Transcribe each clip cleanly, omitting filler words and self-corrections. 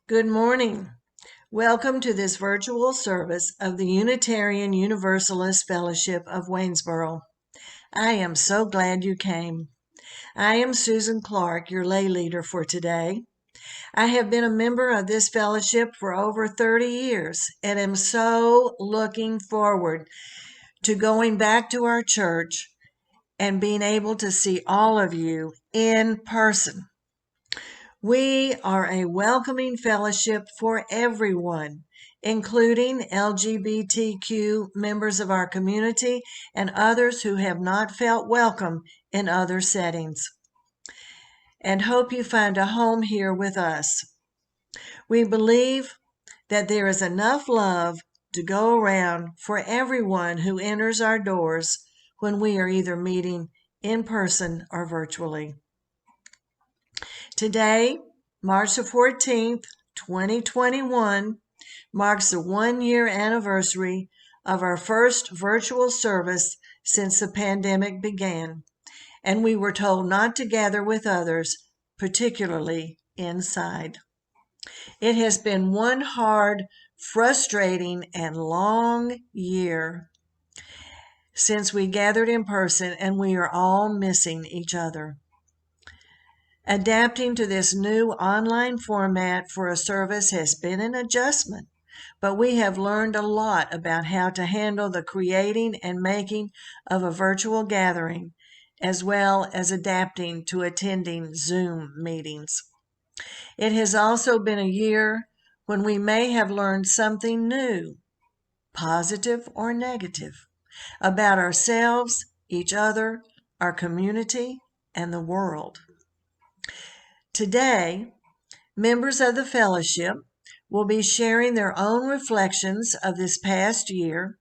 Good morning. Welcome to this virtual service of the Unitarian Universalist Fellowship of Waynesboro. I am so glad you came. I am Susan Clark, your lay leader for today. I have been a member of this fellowship for over 30 years and am so looking forward to going back to our church and being able to see all of you in person. We are a welcoming fellowship for everyone, including LGBTQ members of our community and others who have not felt welcome in other settings, and hope you find a home here with us. We believe that there is enough love to go around for everyone who enters our doors when we are either meeting in person or virtually. Today, March the 14th, 2021, marks the one-year anniversary of our first virtual service since the pandemic began, and we were told not to gather with others, particularly inside. It has been one hard, frustrating, and long year since we gathered in person, and we are all missing each other. Adapting to this new online format for a service has been an adjustment, but we have learned a lot about how to handle the creating and making of a virtual gathering, as well as adapting to attending Zoom meetings. It has also been a year when we may have learned something new, positive or negative, about ourselves, each other, our community, and the world. Today, members of the fellowship will be sharing their own reflections of this past year,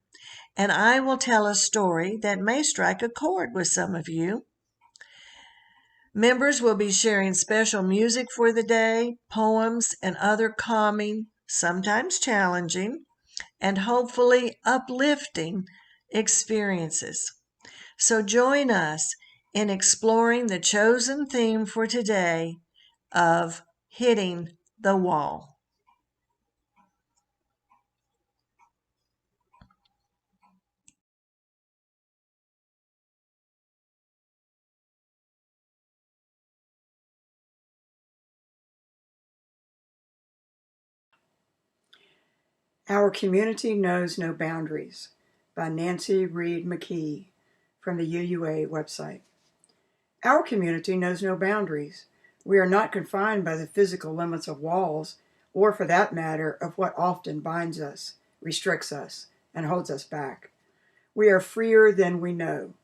and I will tell a story that may strike a chord with some of you. Members will be sharing special music for the day, poems, and other calming, sometimes challenging, and hopefully uplifting experiences. So join us in exploring the chosen theme for today of hitting the wall. Our Community Knows No Boundaries by Nancy Reed McKee from the UUA website. Our community knows no boundaries. We are not confined by the physical limits of walls, or for that matter, of what often binds us, restricts us, and holds us back. We are freer than we know.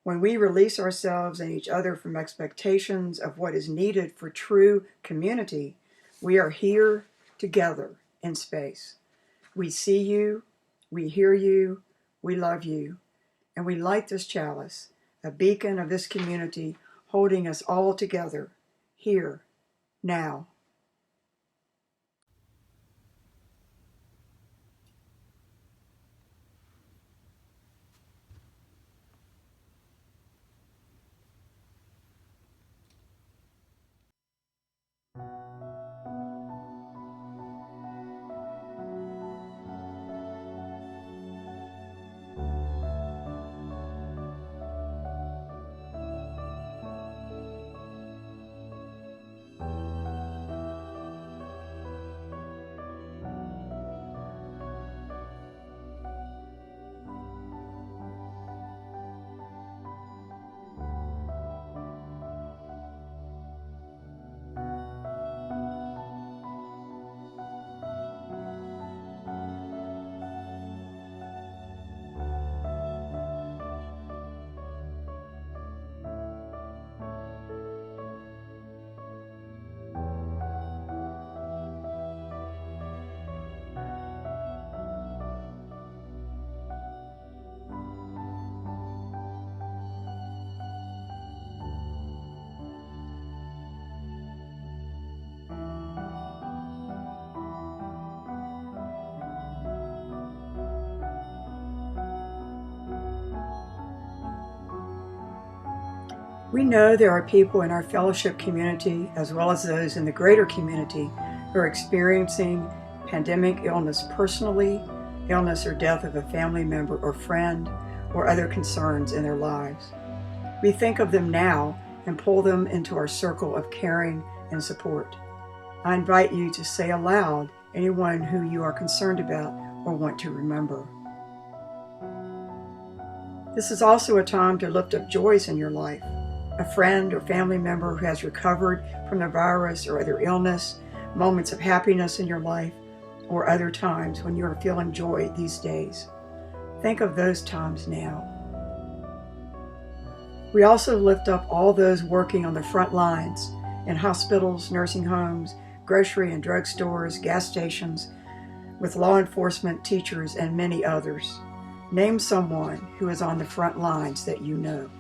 When we release ourselves and each other from expectations of what is needed for true community, we are here together in space. We see you, we hear you, we love you, and we light this chalice, a beacon of this community holding us all together, here, now. We know there are people in our fellowship community, as well as those in the greater community, who are experiencing pandemic illness personally, illness or death of a family member or friend, or other concerns in their lives. We think of them now and pull them into our circle of caring and support. I invite you to say aloud anyone who you are concerned about or want to remember. This is also a time to lift up joys in your life. A friend or family member who has recovered from the virus or other illness, moments of happiness in your life, or other times when you are feeling joy these days. Think of those times now. We also lift up all those working on the front lines in hospitals, nursing homes, grocery and drug stores, gas stations, with law enforcement, teachers, and many others. Name someone who is on the front lines that you know.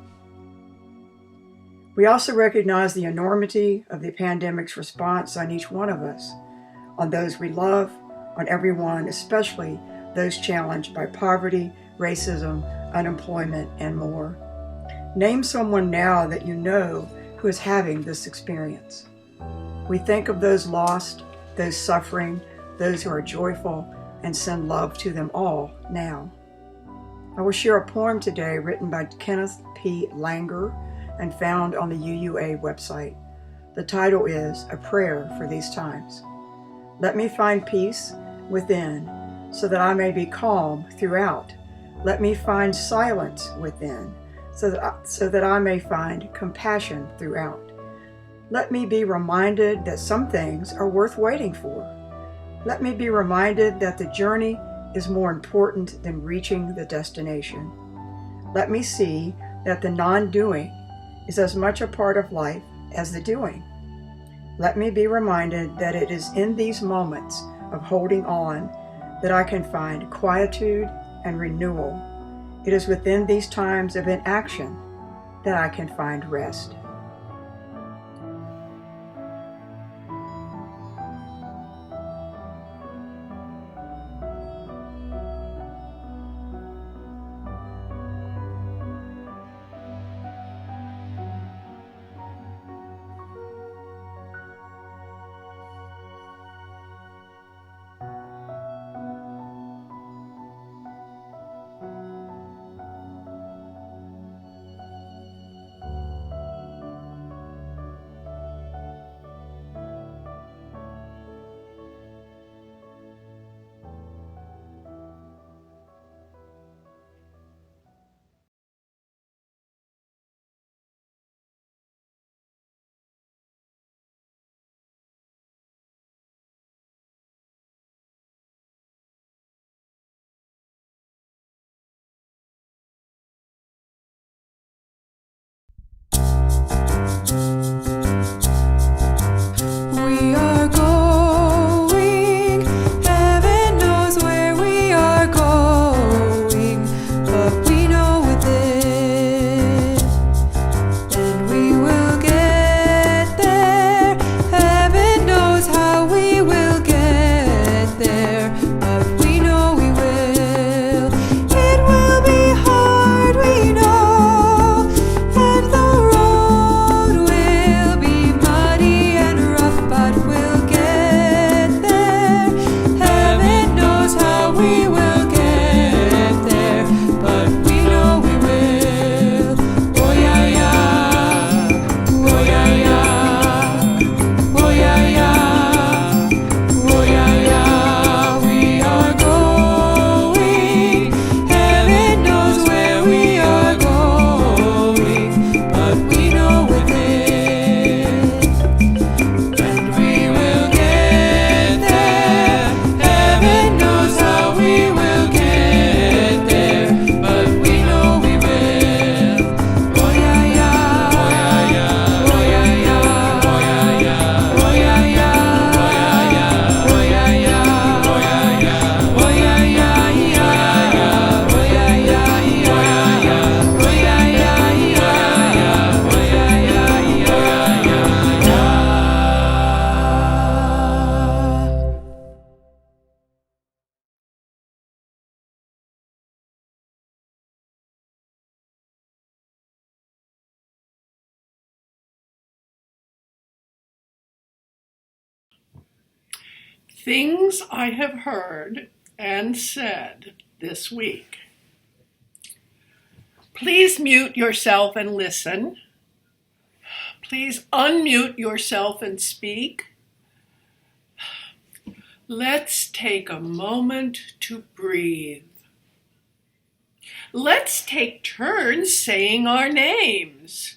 We also recognize the enormity of the pandemic's response on each one of us, on those we love, on everyone, especially those challenged by poverty, racism, unemployment, and more. Name someone now that you know who is having this experience. We think of those lost, those suffering, those who are joyful, and send love to them all now. I will share a poem today written by Kenneth P. Langer and found on the UUA website. The title is A Prayer for These Times. Let me find peace within so that I may be calm throughout. Let me find silence within so that I may find compassion throughout. Let me be reminded that some things are worth waiting for. Let me be reminded that the journey is more important than reaching the destination. Let me see that the non-doing is as much a part of life as the doing. Let me be reminded that it is in these moments of holding on that I can find quietude and renewal. It is within these times of inaction that I can find rest. We are going, heaven knows where we are going, but we know within, and we will get there. Heaven knows how we will get there, but we know we will. It will be hard, we know, and the road will be muddy and rough, but we'll get there. Heaven knows how we will get there, but we know we will. Oh yeah yeah, oh yeah yeah, oh yeah yeah, oh yeah yeah. We are going. Heaven knows where we are going, but we know within, and we will get there. Heaven knows how we will get there, but we know we will. Oh yeah yeah, oh yeah yeah, oh yeah yeah, oh yeah yeah, oh yeah yeah, oh yeah yeah, oh yeah yeah, oh yeah yeah, oh yeah yeah, oh yeah yeah, oh yeah yeah. Things I have heard and said this week. Please mute yourself and listen. Please unmute yourself and speak. Let's take a moment to breathe. Let's take turns saying our names.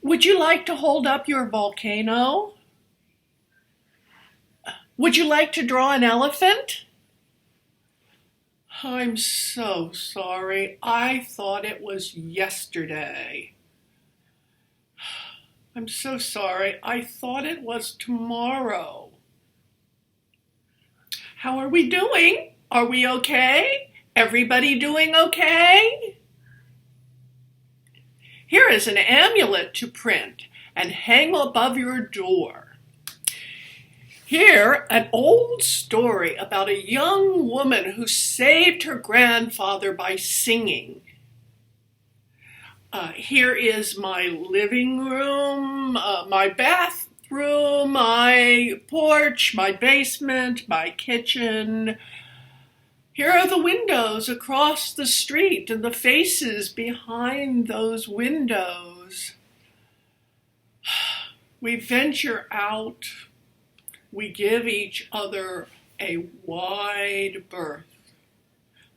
Would you like to hold up your volcano? Would you like to draw an elephant? I'm so sorry. I thought it was yesterday. I'm so sorry. I thought it was tomorrow. How are we doing? Are we okay? Everybody doing okay? Here is an amulet to print and hang above your door. Here, an old story about a young woman who saved her grandfather by singing. Here is my living room, my bathroom, my porch, my basement, my kitchen. Here are the windows across the street and the faces behind those windows. We venture out. We give each other a wide berth,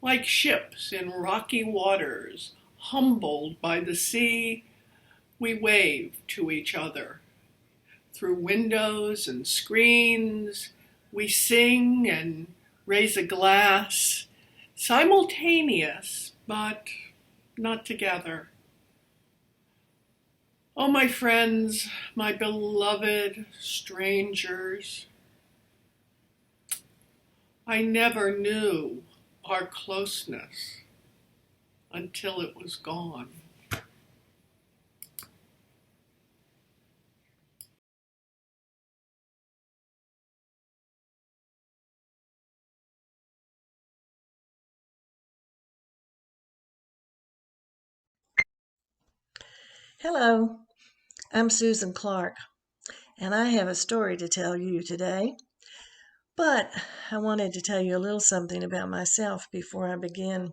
like ships in rocky waters, humbled by the sea. We wave to each other. Through windows and screens, we sing and raise a glass, simultaneous, but not together. Oh, my friends, my beloved strangers, I never knew our closeness until it was gone. Hello, I'm Susan Clark, and I have a story to tell you today. But I wanted to tell you a little something about myself before I begin.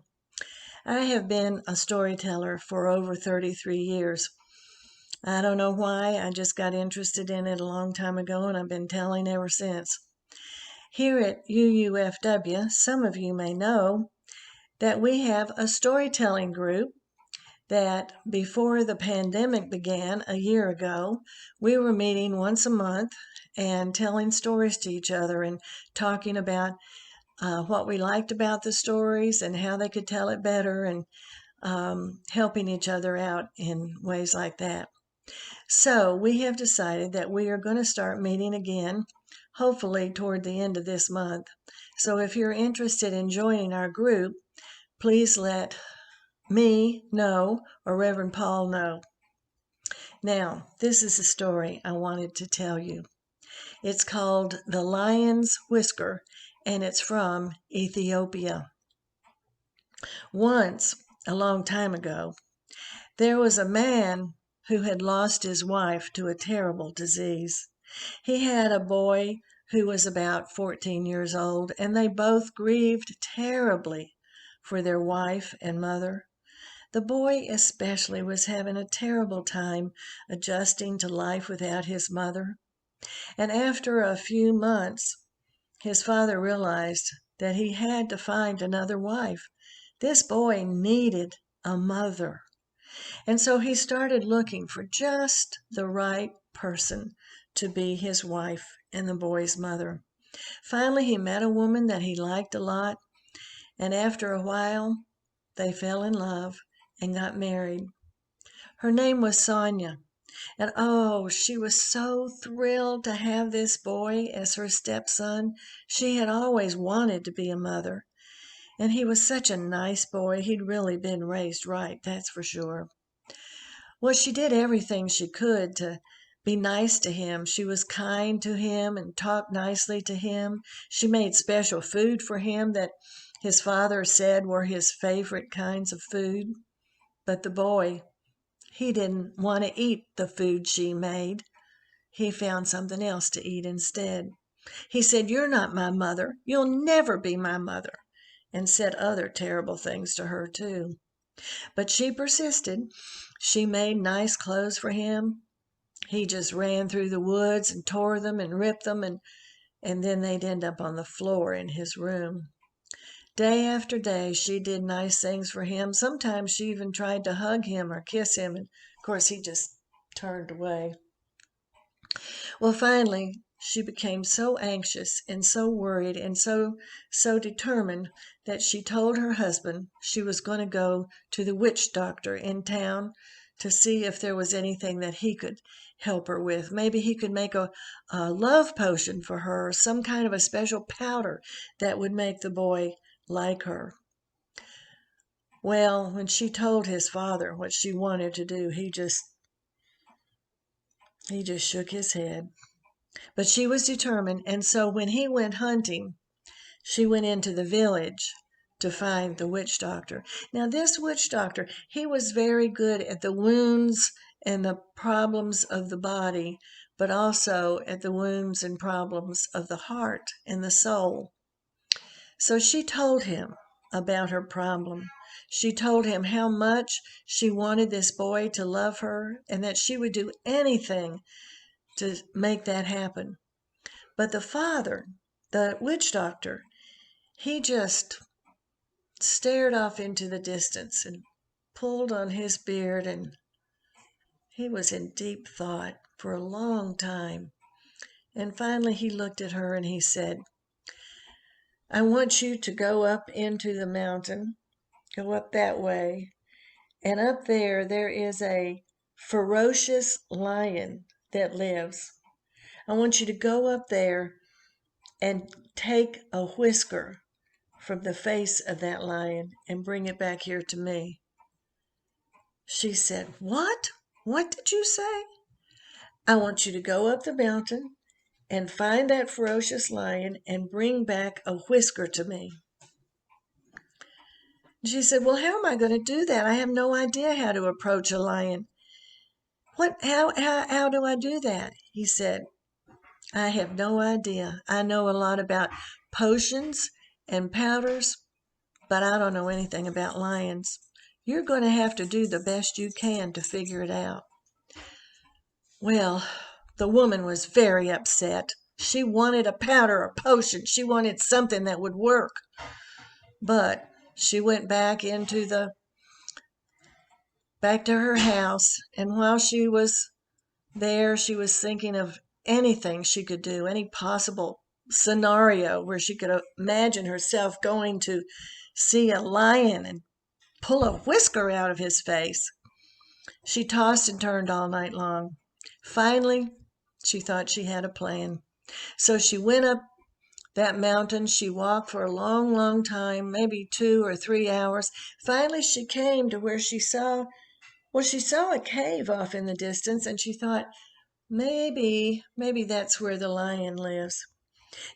I have been a storyteller for over 33 years. I don't know why, I just got interested in it a long time ago, and I've been telling ever since. Here at UUFW, some of you may know that we have a storytelling group that before the pandemic began a year ago, we were meeting once a month and telling stories to each other and talking about what we liked about the stories and how they could tell it better and helping each other out in ways like that. So we have decided that we are going to start meeting again, hopefully toward the end of this month. So if you're interested in joining our group, please let me know or Reverend Paul know. Now, this is a story I wanted to tell you. It's called The Lion's Whisker, and it's from Ethiopia. Once, a long time ago, there was a man who had lost his wife to a terrible disease. He had a boy who was about 14 years old, and they both grieved terribly for their wife and mother. The boy especially was having a terrible time adjusting to life without his mother. And after a few months, his father realized that he had to find another wife. This boy needed a mother. And so he started looking for just the right person to be his wife and the boy's mother. Finally, he met a woman that he liked a lot, and after a while, they fell in love and got married. Her name was Sonia, and oh, she was so thrilled to have this boy as her stepson. She had always wanted to be a mother, and he was such a nice boy. He'd really been raised right, that's for sure. Well, she did everything she could to be nice to him. She was kind to him and talked nicely to him. She made special food for him that his father said were his favorite kinds of food. But the boy, he didn't want to eat the food she made. He found something else to eat instead. He said, "You're not my mother. You'll never be my mother," and said other terrible things to her, too. But she persisted. She made nice clothes for him. He just ran through the woods and tore them and ripped them, and then they'd end up on the floor in his room. Day after day, she did nice things for him. Sometimes she even tried to hug him or kiss him, and of course, he just turned away. Well, finally, she became so anxious and so worried and so determined that she told her husband she was going to go to the witch doctor in town to see if there was anything that he could help her with. Maybe he could make a love potion for her, or some kind of a special powder that would make the boy like her. Well, when she told his father what she wanted to do, he just shook his head. But she was determined, and so when he went hunting, she went into the village to find the witch doctor. Now, this witch doctor, he was very good at the wounds and the problems of the body, but also at the wounds and problems of the heart and the soul. So she told him about her problem. She told him how much she wanted this boy to love her and that she would do anything to make that happen. But the father, the witch doctor, he just stared off into the distance and pulled on his beard, and he was in deep thought for a long time. And finally he looked at her and he said, "I want you to go up into the mountain, go up that way, and up there is a ferocious lion that lives. I want you to go up there and take a whisker from the face of that lion and bring it back here to me." She said, "What? What did you say?" "I want you to go up the mountain and find that ferocious lion and bring back a whisker to me." She said, "Well, how am I going to do that? I have no idea how to approach a lion. How do I do that?" He said, "I have no idea. I know a lot about potions and powders, but I don't know anything about lions. You're going to have to do the best you can to figure it out." Well, the woman was very upset. She wanted a powder or potion. She wanted something that would work. But she went back to her house, and while she was there, she was thinking of anything she could do, any possible scenario where she could imagine herself going to see a lion and pull a whisker out of his face. She tossed and turned all night long. Finally, she thought she had a plan. So she went up that mountain. She walked for a long, long time, maybe 2 or 3 hours. Finally, she came to where she saw a cave off in the distance, and she thought, maybe that's where the lion lives.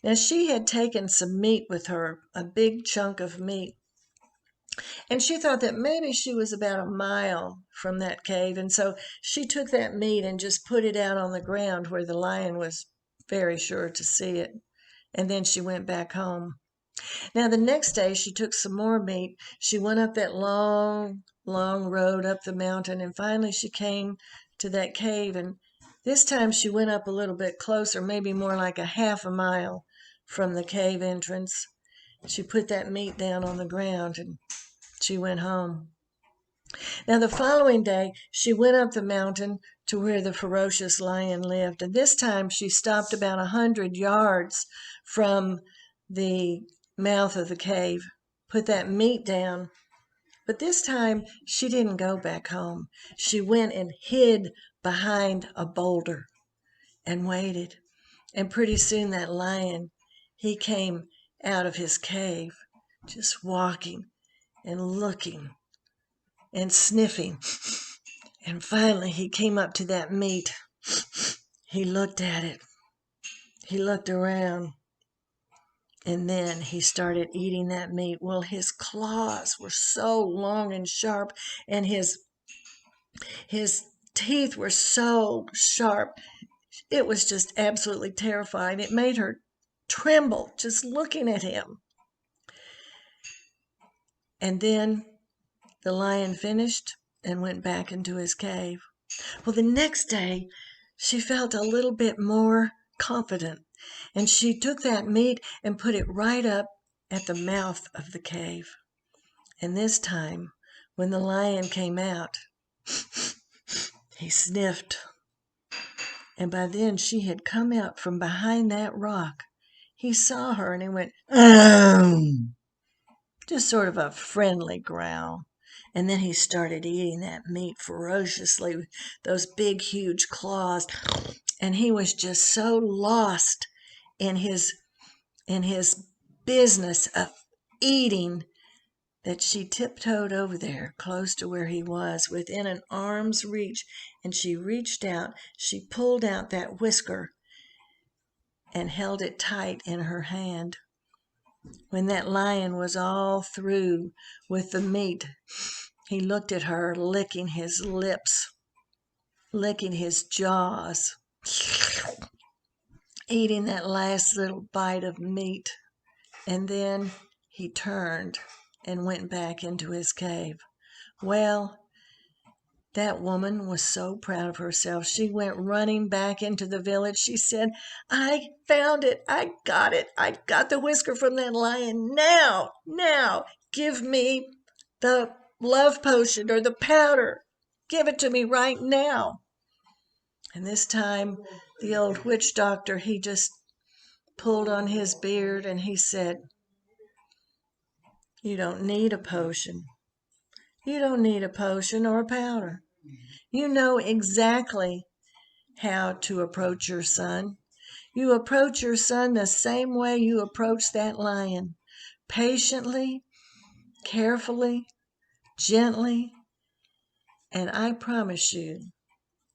Now, she had taken some meat with her, a big chunk of meat, and she thought that maybe she was about a mile from that cave, and so she took that meat and just put it out on the ground where the lion was very sure to see it, and then she went back home. Now, the next day, she took some more meat. She went up that long, long road up the mountain, and finally she came to that cave. And this time she went up a little bit closer, maybe more like a half a mile from the cave entrance. She put that meat down on the ground and she went home. Now, the following day, she went up the mountain to where the ferocious lion lived. And this time she stopped about 100 yards from the mouth of the cave, put that meat down. But this time she didn't go back home. She went and hid behind a boulder and waited. And pretty soon that lion, he came out of his cave, just walking and looking and sniffing. And finally he came up to that meat. He looked at it. He looked around. And then he started eating that meat. Well, his claws were so long and sharp, and his teeth were so sharp. It was just absolutely terrifying. It made her tremble just looking at him. And then the lion finished and went back into his cave. Well, the next day, she felt a little bit more confident, and she took that meat and put it right up at the mouth of the cave. And this time, when the lion came out, he sniffed. And by then she had come out from behind that rock. He saw her and he went, just sort of a friendly growl. And then he started eating that meat ferociously with those big, huge claws. And he was just so lost in his business of eating that she tiptoed over there close to where he was, within an arm's reach, and she reached out, she pulled out that whisker and held it tight in her hand. When that lion was all through with the meat, he looked at her, licking his lips, licking his jaws, eating that last little bite of meat, and then he turned and went back into his cave. Well, that woman was so proud of herself. She went running back into the village. She said, "I found it. I got it. I got the whisker from that lion. Now, give me the love potion or the powder. Give it to me right now." And this time, the old witch doctor, he just pulled on his beard and he said, "You don't need a potion. You don't need a potion or a powder. You know exactly how to approach your son. You approach your son the same way you approach that lion, patiently, carefully, gently, and I promise you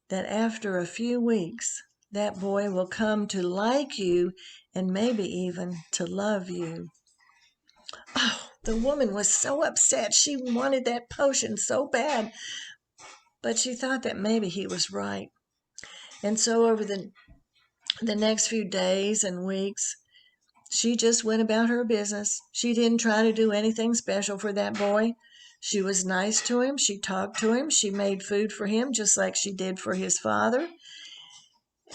that after a few weeks, that boy will come to like you and maybe even to love you. Oh, the woman was so upset. She wanted that potion so bad, but she thought that maybe he was right. And so over the next few days and weeks, she just went about her business. She didn't try to do anything special for that boy. She was nice to him. She talked to him. She made food for him just like she did for his father.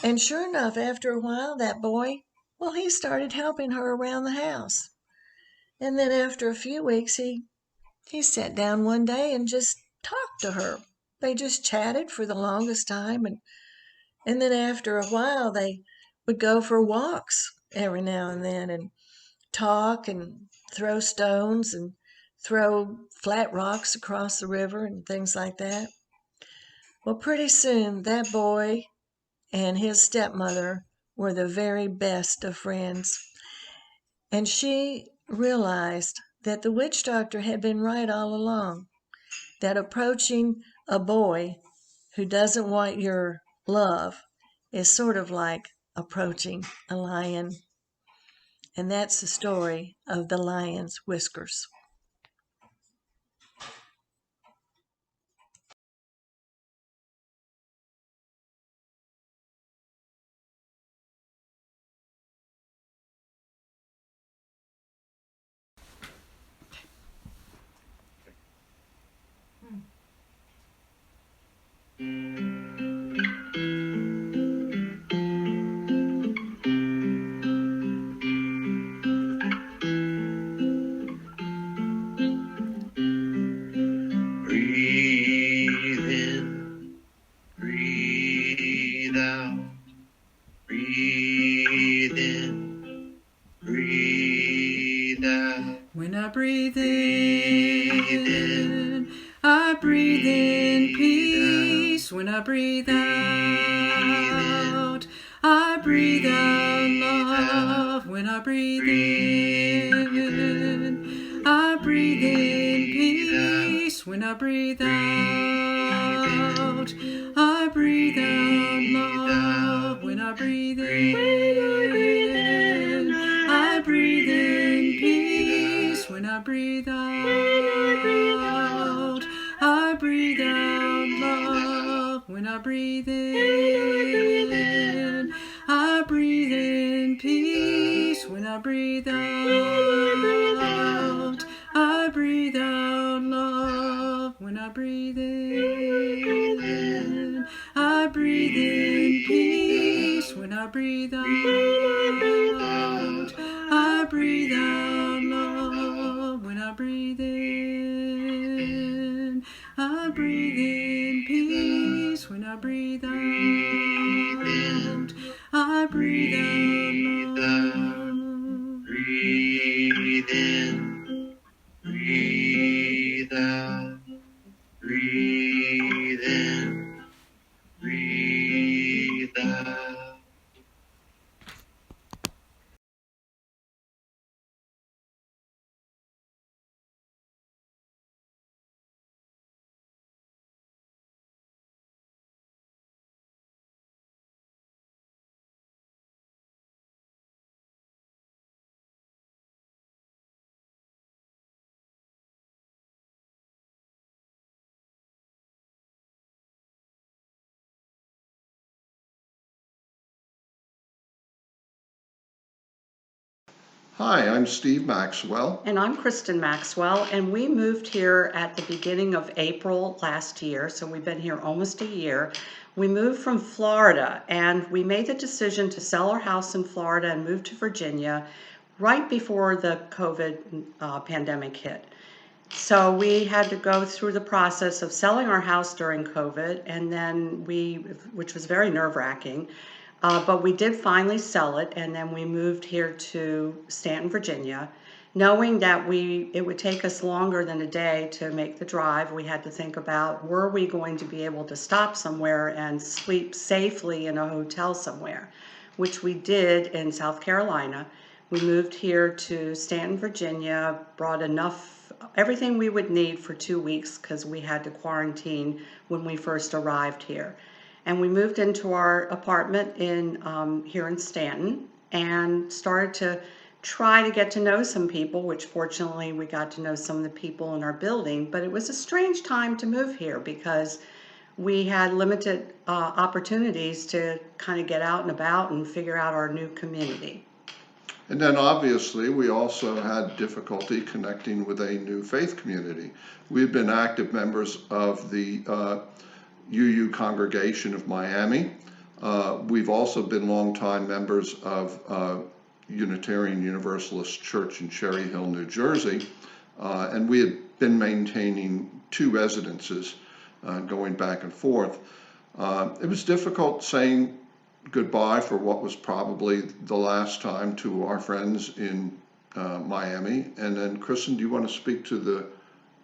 And sure enough, after a while, that boy, well, he started helping her around the house. And then after a few weeks, he sat down one day and just talked to her. They just chatted for the longest time. And then after a while, they would go for walks every now and then and talk and throw stones and throw flat rocks across the river and things like that. Well, pretty soon that boy and his stepmother were the very best of friends. And she realized that the witch doctor had been right all along, that approaching a boy who doesn't want your love is sort of like approaching a lion. And that's the story of the lion's whiskers. Breathe in, breathe out. Breathe in, breathe out. When I breathe in, I breathe in peace. When I breathe out, I breathe out love. When I breathe in, I breathe in peace. When I breathe out, I breathe out love. When I breathe in, I breathe in peace. When I breathe out, I breathe out love. When I breathe in, I breathe in peace. When I breathe out, I breathe out love. When I breathe in, I breathe in peace. When I breathe out, I breathe out love. When I breathe in, I breathe in peace. When I breathe out, I breathe out love. Breathe in, breathe out. Breathe in, breathe out. Hi, I'm Steve Maxwell. And I'm Kristen Maxwell, and we moved here at the beginning of April last year, so we've been here almost a year. We moved from Florida, and we made the decision to sell our house in Florida and move to Virginia right before the COVID pandemic hit. So we had to go through the process of selling our house during COVID, and then which was very nerve-wracking, but we did finally sell it, and then we moved here to Stanton, Virginia. knowing that it would take us longer than a day to make the drive, we had to think about, were we going to be able to stop somewhere and sleep safely in a hotel somewhere, which we did in South Carolina. We moved here to Stanton, Virginia, brought everything we would need for 2 weeks because we had to quarantine when we first arrived here. And we moved into our apartment here in Stanton and started to try to get to know some people, which fortunately we got to know some of the people in our building. But it was a strange time to move here because we had limited opportunities to kind of get out and about and figure out our new community. And then obviously, we also had difficulty connecting with a new faith community. We've been active members of the UU Congregation of Miami. We've also been longtime members of Unitarian Universalist Church in Cherry Hill, New Jersey. And we had been maintaining 2 residences going back and forth. It was difficult saying goodbye for what was probably the last time to our friends in Miami. And then, Kristen, do you want to speak to the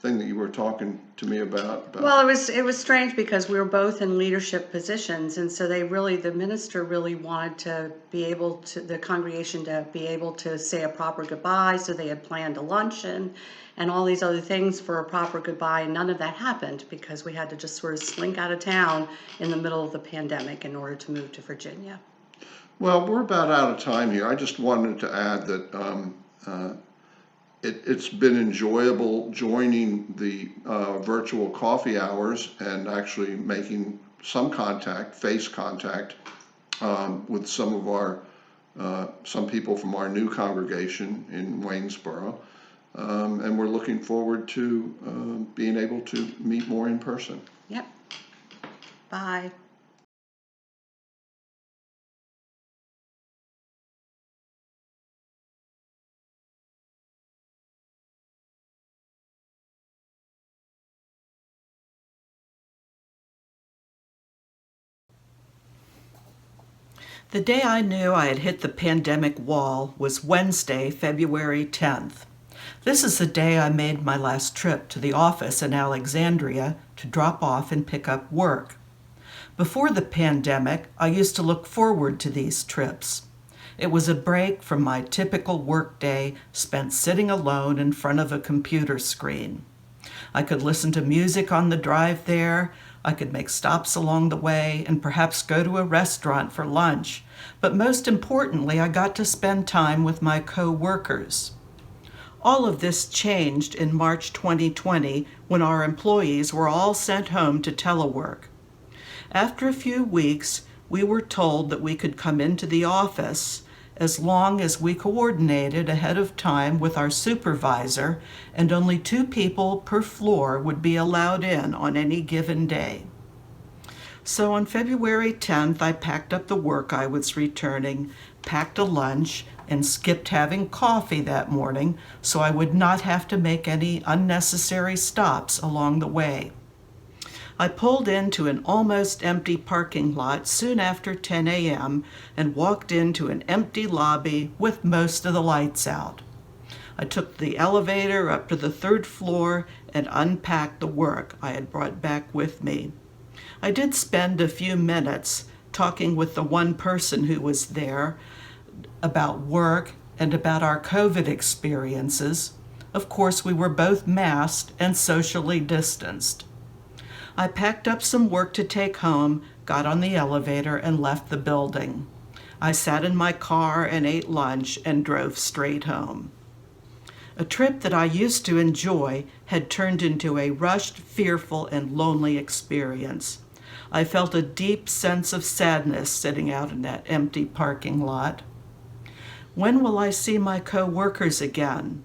thing that you were talking to me about? Well, it was strange because we were both in leadership positions, and so the minister really wanted the congregation to be able to say a proper goodbye, so they had planned a luncheon and all these other things for a proper goodbye, and none of that happened because we had to just sort of slink out of town in the middle of the pandemic in order to move to Virginia. Well, we're about out of time here. I just wanted to add that it's been enjoyable joining the virtual coffee hours and actually making some face contact, with some people from our new congregation in Waynesboro. And we're looking forward to being able to meet more in person. Yep. Bye. The day I knew I had hit the pandemic wall was Wednesday, February 10th. This is the day I made my last trip to the office in Alexandria to drop off and pick up work. Before the pandemic, I used to look forward to these trips. It was a break from my typical workday spent sitting alone in front of a computer screen. I could listen to music on the drive there, I could make stops along the way, and perhaps go to a restaurant for lunch. But most importantly, I got to spend time with my co-workers. All of this changed in March 2020 when our employees were all sent home to telework. After a few weeks, we were told that we could come into the office as long as we coordinated ahead of time with our supervisor, and only 2 people per floor would be allowed in on any given day. So on February 10th, I packed up the work I was returning, packed a lunch, and skipped having coffee that morning so I would not have to make any unnecessary stops along the way. I pulled into an almost empty parking lot soon after 10 a.m. and walked into an empty lobby with most of the lights out. I took the elevator up to the 3rd floor and unpacked the work I had brought back with me. I did spend a few minutes talking with the one person who was there about work and about our COVID experiences. Of course, we were both masked and socially distanced. I packed up some work to take home, got on the elevator, and left the building. I sat in my car and ate lunch and drove straight home. A trip that I used to enjoy had turned into a rushed, fearful, and lonely experience. I felt a deep sense of sadness sitting out in that empty parking lot. When will I see my co-workers again?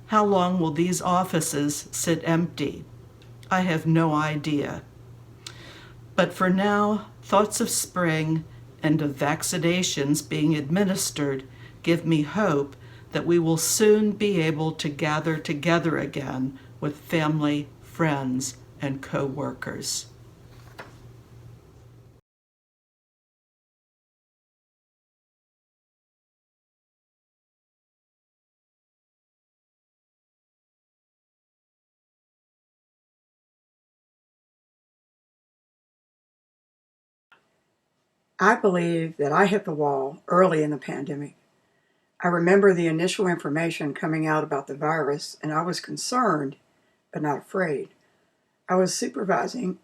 How long will these offices sit empty? I have no idea. But for now, thoughts of spring and of vaccinations being administered give me hope that we will soon be able to gather together again with family, friends, and co-workers. I believe that I hit the wall early in the pandemic. I remember the initial information coming out about the virus, and I was concerned, but not afraid. I was supervising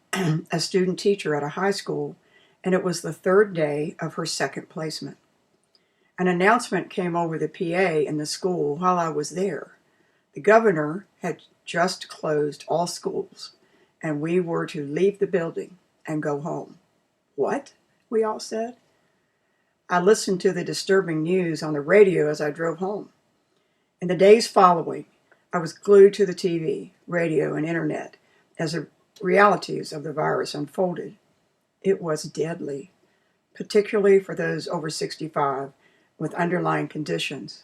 a student teacher at a high school, and it was the third day of her second placement. An announcement came over the PA in the school while I was there. The governor had just closed all schools, and we were to leave the building and go home. What? We all said. I listened to the disturbing news on the radio as I drove home. In the days following, I was glued to the TV, radio, and internet as the realities of the virus unfolded. It was deadly, particularly for those over 65 with underlying conditions.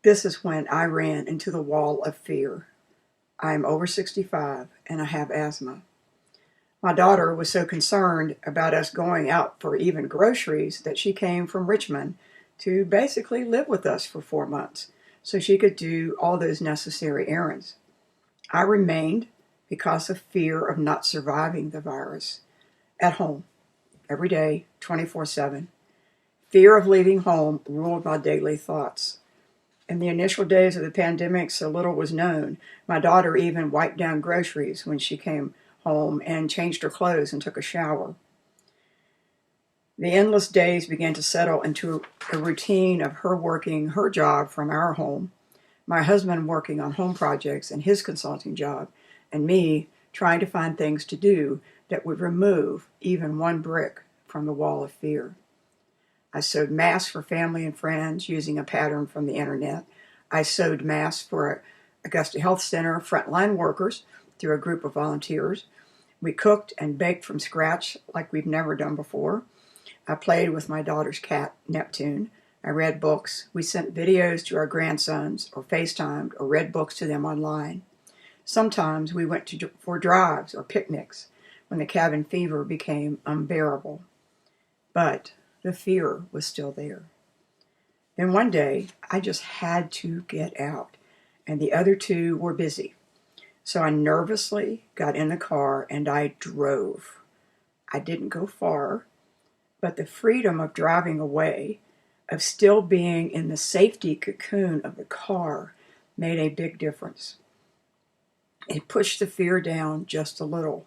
This is when I ran into the wall of fear. I am over 65 and I have asthma. My daughter was so concerned about us going out for even groceries that she came from Richmond to basically live with us for 4 months so she could do all those necessary errands. I remained because of fear of not surviving the virus at home every day, 24/7. Fear of leaving home ruled my daily thoughts. In the initial days of the pandemic, so little was known. My daughter even wiped down groceries when she came home and changed her clothes and took a shower. The endless days began to settle into a routine of her working her job from our home, my husband working on home projects and his consulting job, and me trying to find things to do that would remove even one brick from the wall of fear. I sewed masks for family and friends using a pattern from the internet. I sewed masks for Augusta Health Center frontline workers through a group of volunteers. We cooked and baked from scratch like we've never done before. I played with my daughter's cat, Neptune. I read books. We sent videos to our grandsons or FaceTimed or read books to them online. Sometimes we went for drives or picnics when the cabin fever became unbearable. But the fear was still there. Then one day, I just had to get out, and the other two were busy. So I nervously got in the car and I drove. I didn't go far, but the freedom of driving away, of still being in the safety cocoon of the car, made a big difference. It pushed the fear down just a little.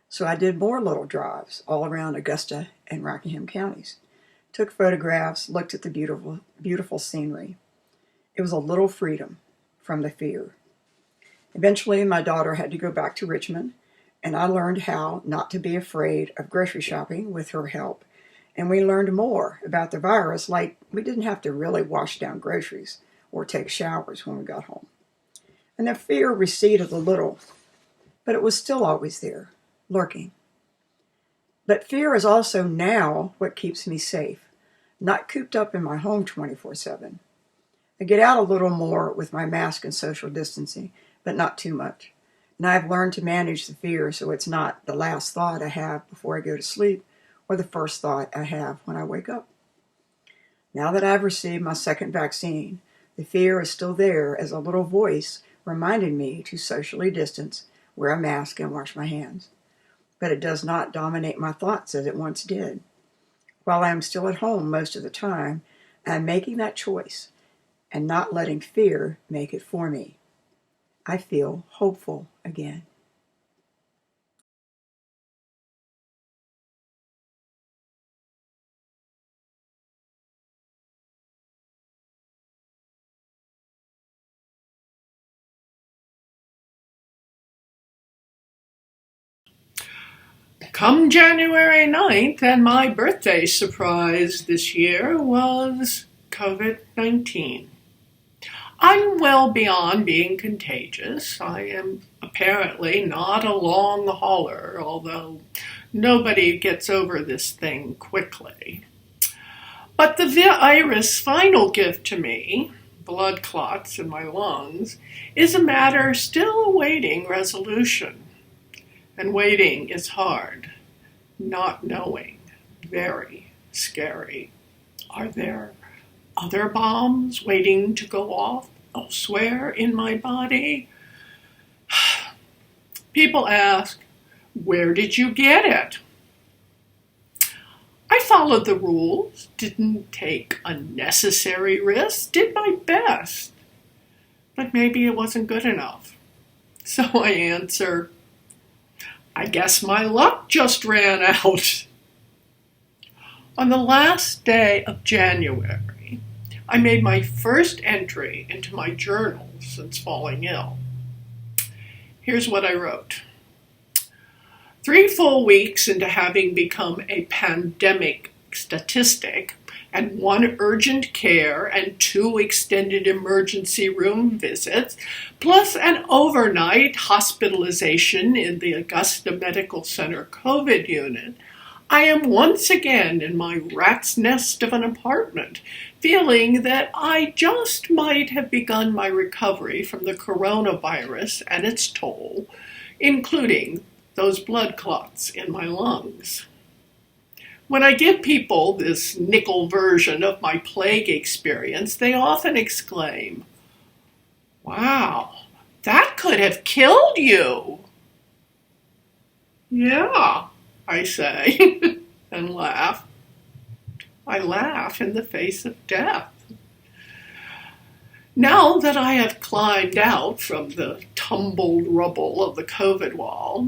So I did more little drives all around Augusta and Rockingham counties. Took photographs, looked at the beautiful, beautiful scenery. It was a little freedom from the fear. Eventually, my daughter had to go back to Richmond, and I learned how not to be afraid of grocery shopping with her help. And we learned more about the virus, like we didn't have to really wash down groceries or take showers when we got home. And the fear receded a little, but it was still always there, lurking. But fear is also now what keeps me safe, not cooped up in my home 24/7. I get out a little more with my mask and social distancing, but not too much. And I've learned to manage the fear so it's not the last thought I have before I go to sleep or the first thought I have when I wake up. Now that I've received my second vaccine, the fear is still there as a little voice reminding me to socially distance, wear a mask, and wash my hands. But it does not dominate my thoughts as it once did. While I am still at home most of the time, I'm making that choice and not letting fear make it for me. I feel hopeful again. Come January 9th, and my birthday surprise this year was COVID-19. I'm well beyond being contagious. I am apparently not a long hauler, although nobody gets over this thing quickly. But the virus' final gift to me, blood clots in my lungs, is a matter still awaiting resolution. And waiting is hard. Not knowing, very scary. Are there other bombs waiting to go off elsewhere in my body? People ask, where did you get it? I followed the rules, didn't take unnecessary risks, did my best. But maybe it wasn't good enough. So I answer, I guess my luck just ran out. On the last day of January, I made my first entry into my journal since falling ill. Here's what I wrote. 3 full weeks into having become a pandemic statistic, and 1 urgent care and 2 extended emergency room visits, plus an overnight hospitalization in the Augusta Medical Center COVID unit, I am once again in my rat's nest of an apartment, feeling that I just might have begun my recovery from the coronavirus and its toll, including those blood clots in my lungs. When I give people this nickel version of my plague experience, they often exclaim, "Wow, that could have killed you." "Yeah," I say, and laugh. I laugh in the face of death. Now that I have climbed out from the tumbled rubble of the COVID wall,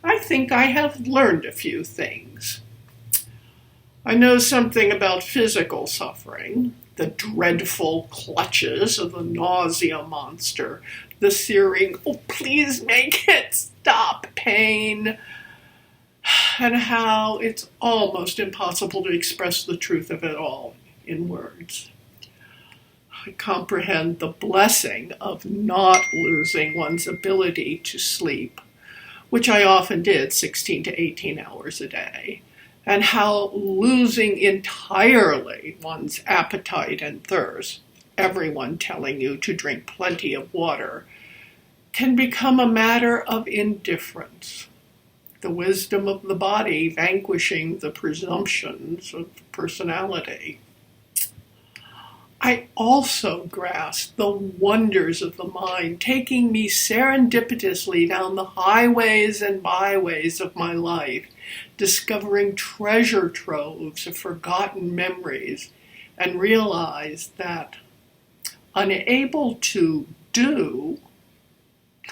I think I have learned a few things. I know something about physical suffering, the dreadful clutches of the nausea monster, the searing, "oh, please make it stop" pain, and how it's almost impossible to express the truth of it all in words. I comprehend the blessing of not losing one's ability to sleep, which I often did 16 to 18 hours a day, and how losing entirely one's appetite and thirst, everyone telling you to drink plenty of water, can become a matter of indifference. The wisdom of the body vanquishing the presumptions of personality. I also grasp the wonders of the mind, taking me serendipitously down the highways and byways of my life, discovering treasure troves of forgotten memories, and realize that, unable to do,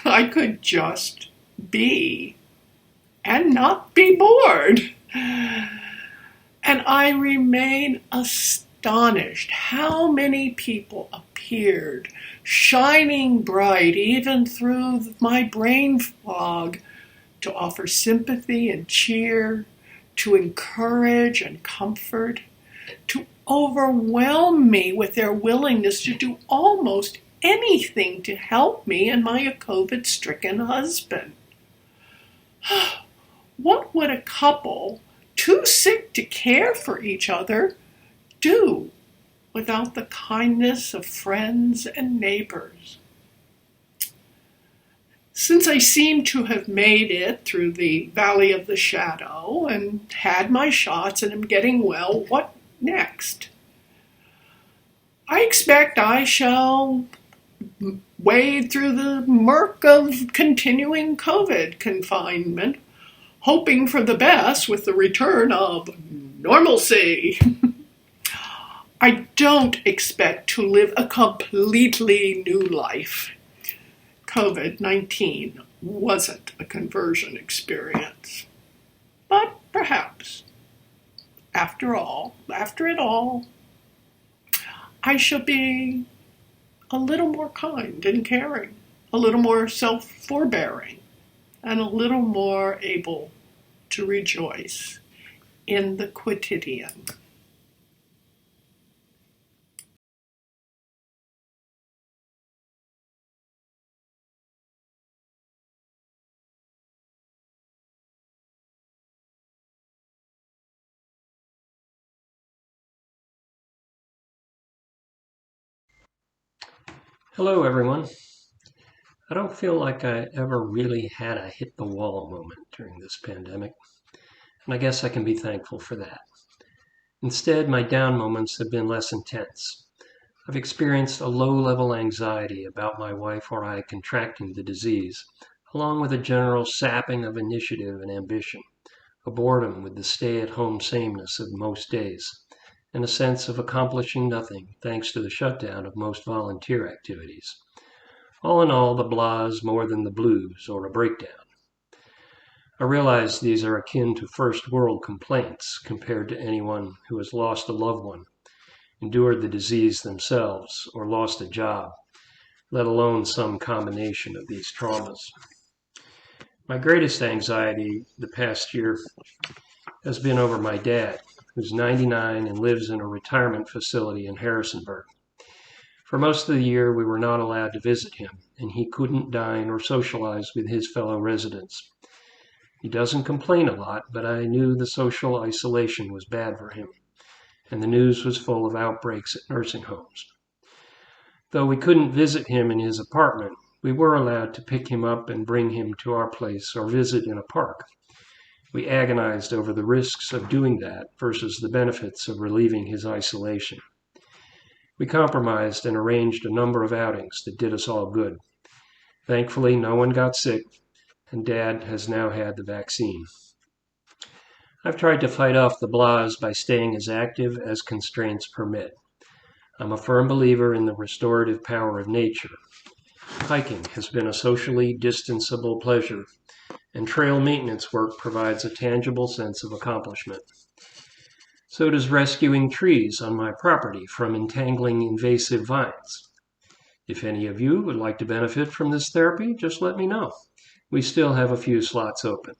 I could just be and not be bored. And I remain astonished how many people appeared, shining bright even through my brain fog, to offer sympathy and cheer, to encourage and comfort, to overwhelm me with their willingness to do almost anything to help me and my COVID-stricken husband. What would a couple too sick to care for each other do without the kindness of friends and neighbors? Since I seem to have made it through the valley of the shadow and had my shots and am getting well, what next? I expect I shall wade through the murk of continuing COVID confinement, hoping for the best with the return of normalcy. I don't expect to live a completely new life. COVID-19 wasn't a conversion experience. But perhaps, after it all, I shall be a little more kind and caring, a little more self-forbearing, and a little more able to rejoice in the quotidian. Hello, everyone. I don't feel like I ever really had a hit the wall moment during this pandemic, and I guess I can be thankful for that. Instead, my down moments have been less intense. I've experienced a low-level anxiety about my wife or I contracting the disease, along with a general sapping of initiative and ambition, a boredom with the stay-at-home sameness of most days, and a sense of accomplishing nothing thanks to the shutdown of most volunteer activities. All in all, the blahs more than the blues or a breakdown. I realize these are akin to first world complaints compared to anyone who has lost a loved one, endured the disease themselves, or lost a job, let alone some combination of these traumas. My greatest anxiety the past year has been over my dad, who's 99 and lives in a retirement facility in Harrisonburg. For most of the year, we were not allowed to visit him, and he couldn't dine or socialize with his fellow residents. He doesn't complain a lot, but I knew the social isolation was bad for him, and the news was full of outbreaks at nursing homes. Though we couldn't visit him in his apartment, we were allowed to pick him up and bring him to our place or visit in a park. We agonized over the risks of doing that versus the benefits of relieving his isolation. We compromised and arranged a number of outings that did us all good. Thankfully, no one got sick, and Dad has now had the vaccine. I've tried to fight off the blahs by staying as active as constraints permit. I'm a firm believer in the restorative power of nature. Hiking has been a socially distanceable pleasure, and trail maintenance work provides a tangible sense of accomplishment. So does rescuing trees on my property from entangling invasive vines. If any of you would like to benefit from this therapy, just let me know. We still have a few slots open.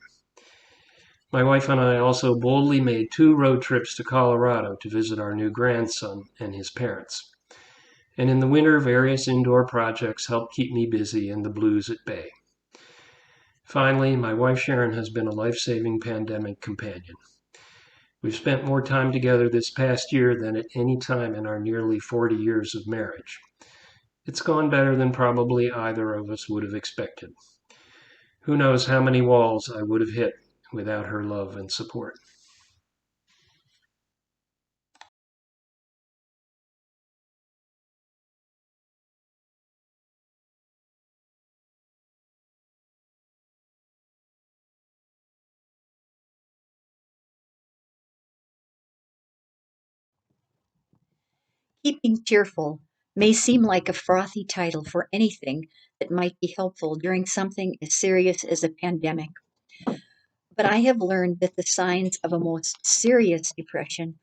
My wife and I also boldly made 2 road trips to Colorado to visit our new grandson and his parents. And in the winter, various indoor projects help keep me busy and the blues at bay. Finally, my wife Sharon has been a life-saving pandemic companion. We've spent more time together this past year than at any time in our nearly 40 years of marriage. It's gone better than probably either of us would have expected. Who knows how many walls I would have hit without her love and support. Keeping cheerful may seem like a frothy title for anything that might be helpful during something as serious as a pandemic. But I have learned that the signs of a most serious depression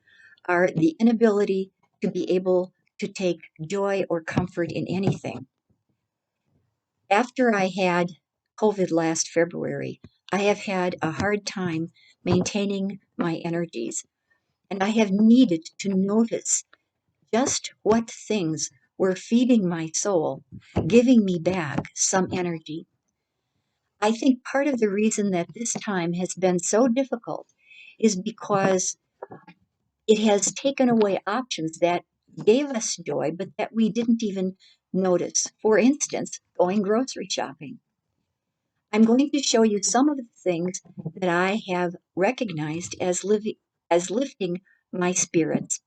are the inability to be able to take joy or comfort in anything. After I had COVID last February, I have had a hard time maintaining my energies, and I have needed to notice just what things were feeding my soul, giving me back some energy. I think part of the reason that this time has been so difficult is because it has taken away options that gave us joy, but that we didn't even notice. For instance, going grocery shopping. I'm going to show you some of the things that I have recognized as lifting my spirits.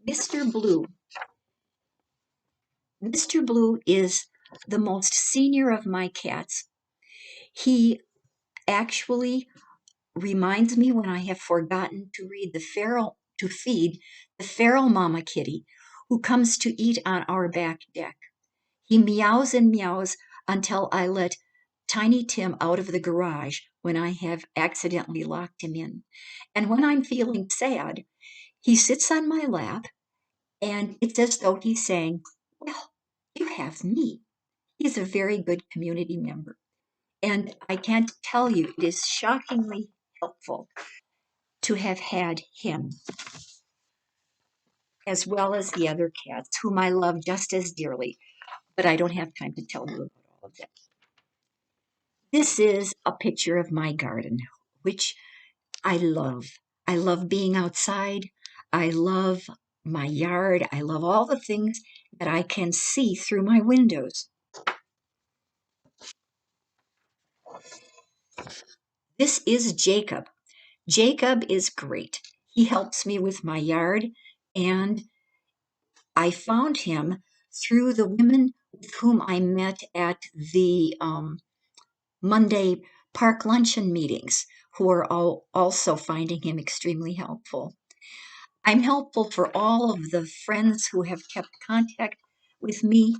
Mr. Blue. Mr. Blue is the most senior of my cats. He actually reminds me when I have forgotten to feed the feral mama kitty who comes to eat on our back deck. He meows and meows until I let Tiny Tim out of the garage when I have accidentally locked him in. And when I'm feeling sad, he sits on my lap, and it's as though he's saying, "Well, you have me." He's a very good community member. And I can't tell you, it is shockingly helpful to have had him, as well as the other cats, whom I love just as dearly. But I don't have time to tell you about all of that. This is a picture of my garden, which I love. I love being outside. I love my yard. I love all the things that I can see through my windows. This is Jacob. Jacob is great. He helps me with my yard, and I found him through the women with whom I met at the Monday park luncheon meetings, who are all also finding him extremely helpful. I'm helpful for all of the friends who have kept contact with me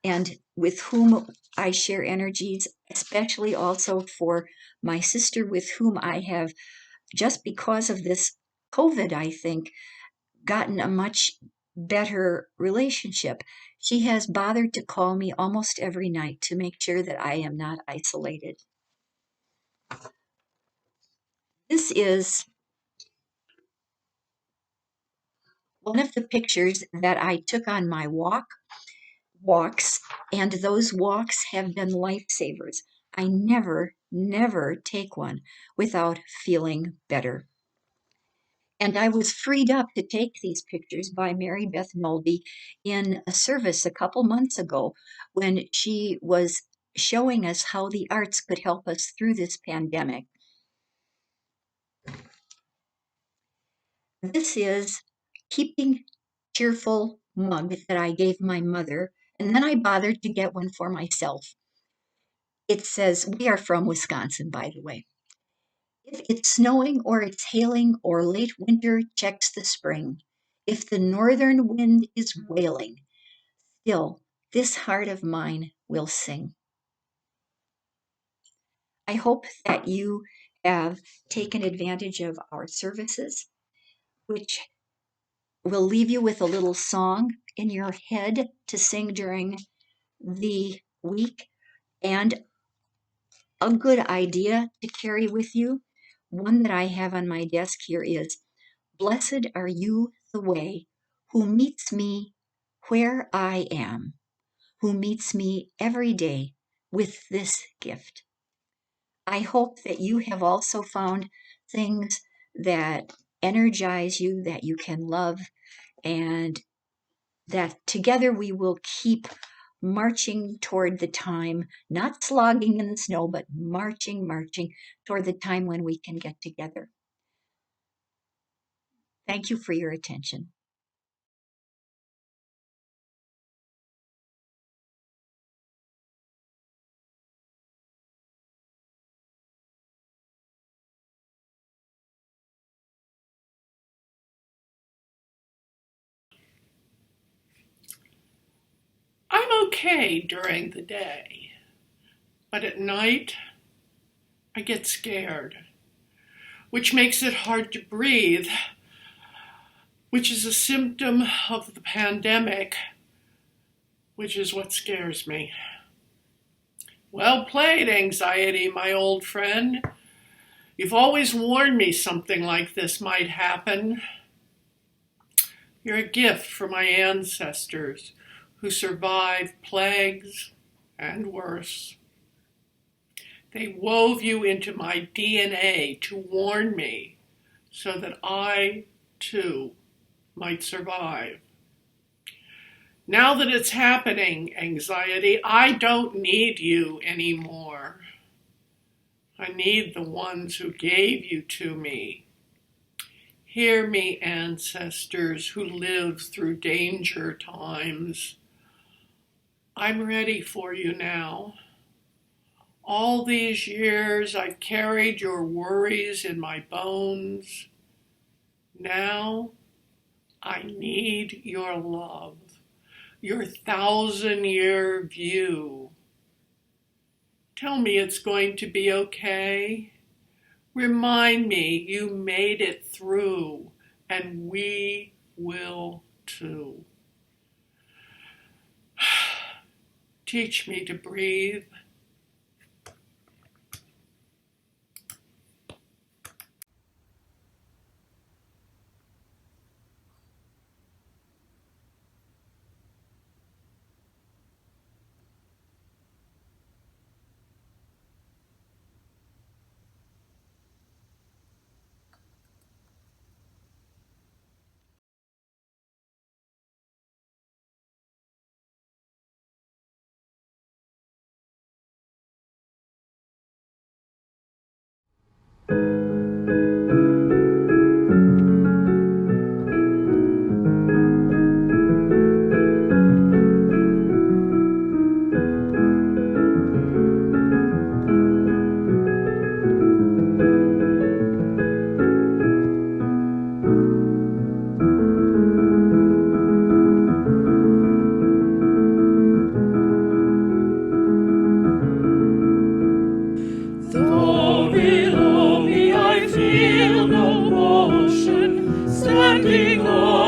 and with whom I share energies, especially also for my sister, with whom I have, just because of this COVID, I think, gotten a much better relationship. She has bothered to call me almost every night to make sure that I am not isolated. This is one of the pictures that I took on my walks, and those walks have been lifesavers. I never take one without feeling better. And I was freed up to take these pictures by Maribeth Nolde in a service a couple months ago when she was showing us how the arts could help us through this pandemic. This is Keeping Cheerful mug that I gave my mother, and then I bothered to get one for myself. It says, we are from Wisconsin, by the way. If it's snowing or it's hailing or late winter checks the spring, if the northern wind is wailing, still this heart of mine will sing. I hope that you have taken advantage of our services, which will leave you with a little song in your head to sing during the week, and a good idea to carry with you. One that I have on my desk here is, blessed are you the way, who meets me where I am, who meets me every day with this gift. I hope that you have also found things that energize you, that you can love, and that together we will keep marching toward the time, not slogging in the snow, but marching toward the time when we can get together. Thank you for your attention. I'm okay during the day, but at night I get scared, which makes it hard to breathe, which is a symptom of the pandemic, which is what scares me. Well played, anxiety, my old friend. You've always warned me something like this might happen. You're a gift from my ancestors who survived plagues and worse. They wove you into my DNA to warn me so that I, too, might survive. Now that it's happening, anxiety, I don't need you anymore. I need the ones who gave you to me. Hear me, ancestors who lived through danger times. I'm ready for you now. All these years I've carried your worries in my bones. Now I need your love, your 1,000-year view. Tell me it's going to be okay. Remind me you made it through, and we will too. Teach me to breathe. standing on